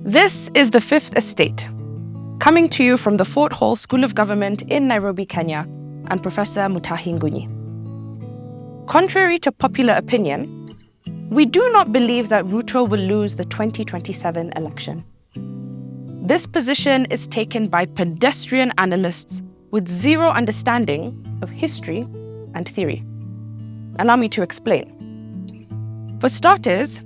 This is the Fifth Estate, coming to you from the Fort Hall School of Government in Nairobi, Kenya, and Professor Mutahi Ngunyi. Contrary to popular opinion, we do not believe that Ruto will lose the 2027 election. This position is taken by pedestrian analysts with zero understanding of history and theory. Allow me to explain. For starters,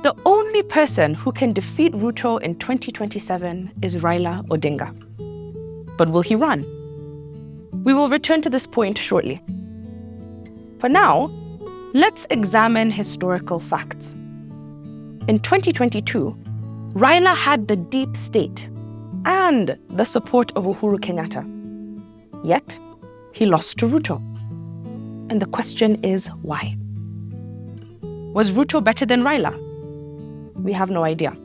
the only person who can defeat Ruto in 2027 is Raila Odinga. But will he run? We will return to this point shortly. For now, let's examine historical facts. In 2022, Raila had the deep state and the support of Uhuru Kenyatta. Yet, he lost to Ruto. And the question is why? Was Ruto better than Raila? We have no idea.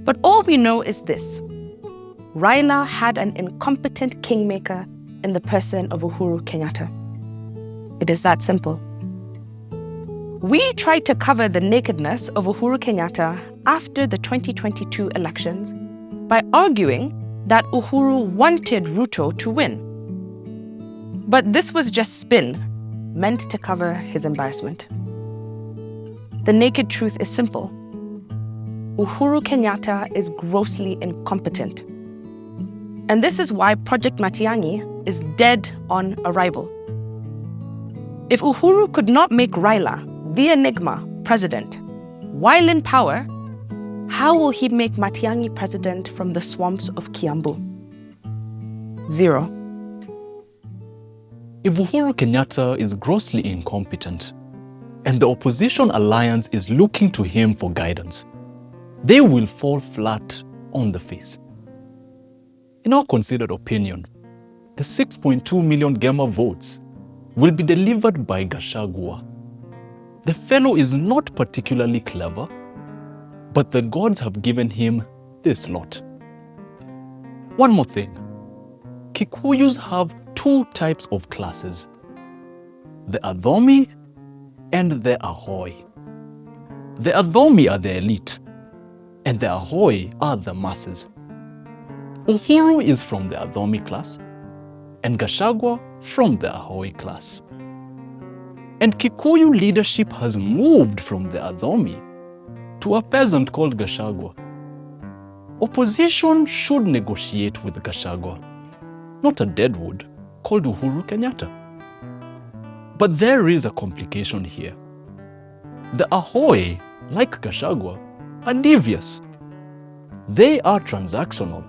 But all we know is this: Raila had an incompetent kingmaker in the person of Uhuru Kenyatta. It is that simple. We tried to cover the nakedness of Uhuru Kenyatta after the 2022 elections by arguing that Uhuru wanted Ruto to win. But this was just spin, meant to cover his embarrassment. The naked truth is simple. Uhuru Kenyatta is grossly incompetent. And this is why Project Matiangi is dead on arrival. If Uhuru could not make Raila, the enigma, president, while in power, how will he make Matiangi president from the swamps of Kiambu? Zero. If Uhuru Kenyatta is grossly incompetent, and the opposition alliance is looking to him for guidance, they will fall flat on the face. In our considered opinion, the 6.2 million Gema votes will be delivered by Gachagua. The fellow is not particularly clever, but the gods have given him this lot. One more thing. Kikuyus have two types of classes: the Adhomi and the Ahoy. The Adhomi are the elite, and the Ahoy are the masses. Uhuru is from the Adhomi class, and Gachagua from the Ahoy class. And Kikuyu leadership has moved from the Adhomi to a peasant called Gachagua. Opposition should negotiate with Gachagua, not a deadwood called Uhuru Kenyatta. But there is a complication here. The Ahoy, like Gachagua, are devious. They are transactional.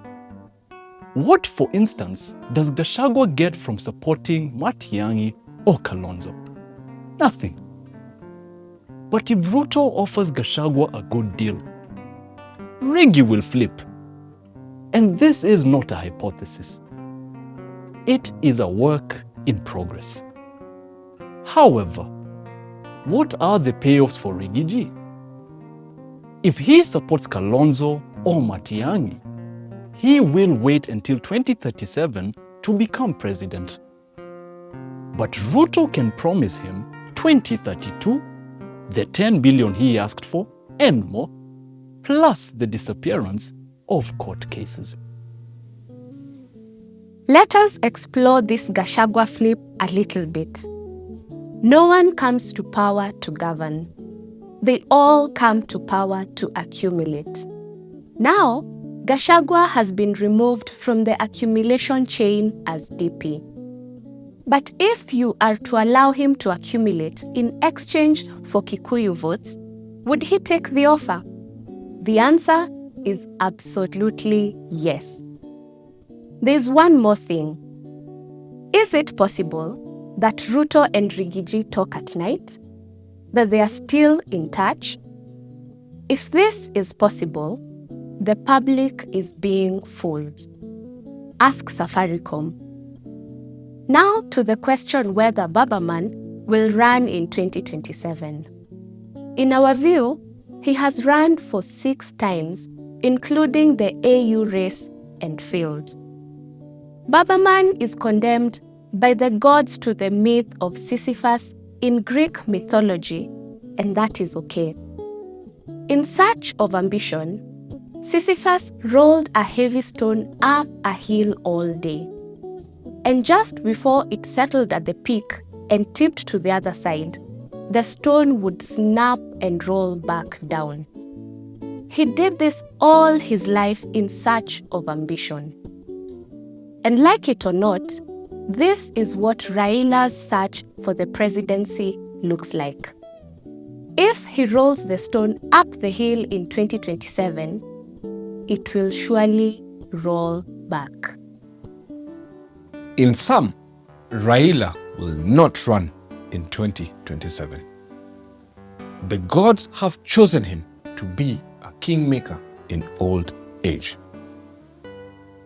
What, for instance, does Gachagua get from supporting Matiangi or Kalonzo? Nothing. But if Ruto offers Gachagua a good deal, Rigi will flip. And this is not a hypothesis. It is a work in progress. However, what are the payoffs for Rigiji? If he supports Kalonzo or Matiangi, he will wait until 2037 to become president. But Ruto can promise him 2032, the 10 billion he asked for, and more, plus the disappearance of court cases. Let us explore this Gachagua flip a little bit. No one comes to power to govern. They all come to power to accumulate. Now, Gachagua has been removed from the accumulation chain as DP. But if you are to allow him to accumulate in exchange for Kikuyu votes, would he take the offer? The answer is absolutely yes. There's one more thing. Is it possible that Ruto and Rigiji talk at night? That they are still in touch? If this is possible, the public is being fooled. Ask Safaricom. Now to the question whether Babaman will run in 2027. In our view, he has run for 6 times, including the AU race, and failed. Babaman is condemned by the gods to the myth of Sisyphus in Greek mythology, and that is okay. In search of ambition, Sisyphus rolled a heavy stone up a hill all day. And just before it settled at the peak and tipped to the other side, the stone would snap and roll back down. He did this all his life in search of ambition. And like it or not, this is what Raila's search for the presidency looks like. If he rolls the stone up the hill in 2027, it will surely roll back. In sum, Raila will not run in 2027. The gods have chosen him to be a kingmaker in old age.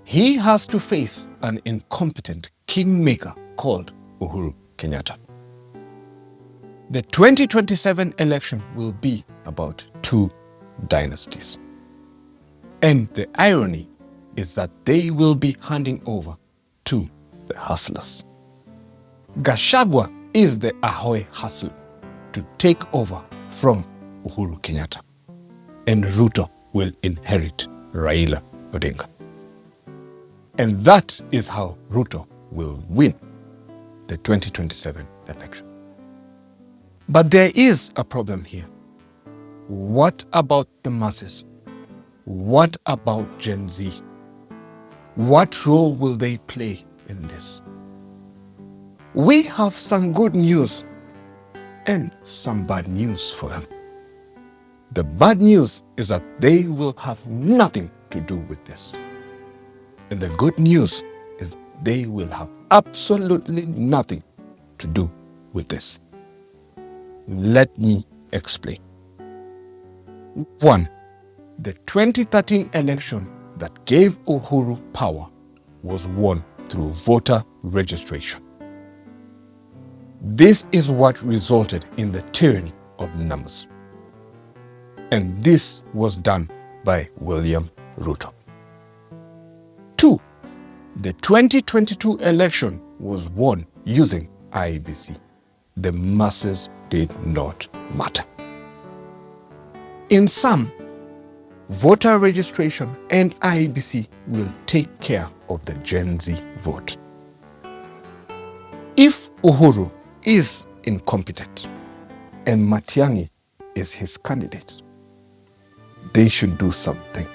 He has to face an incompetent kingmaker called Uhuru Kenyatta. The 2027 election will be about two dynasties. And the irony is that they will be handing over to the hustlers. Gachagua is the Ahoy hustler to take over from Uhuru Kenyatta. And Ruto will inherit Raila Odinga. And that is how Ruto will win the 2027 election. But there is a problem here. What about the masses? What about Gen Z? What role will they play in this? We have some good news and some bad news for them. The bad news is that they will have nothing to do with this. And the good news is they will have absolutely nothing to do with this. Let me explain. 1. The 2013 election that gave Uhuru power was won through voter registration. This is what resulted in the tyranny of numbers. And this was done by William Ruto. 2. The 2022 election was won using IEBC. The masses did not matter. In sum, voter registration and IEBC will take care of the Gen Z vote. If Uhuru is incompetent and Matiangi is his candidate, they should do something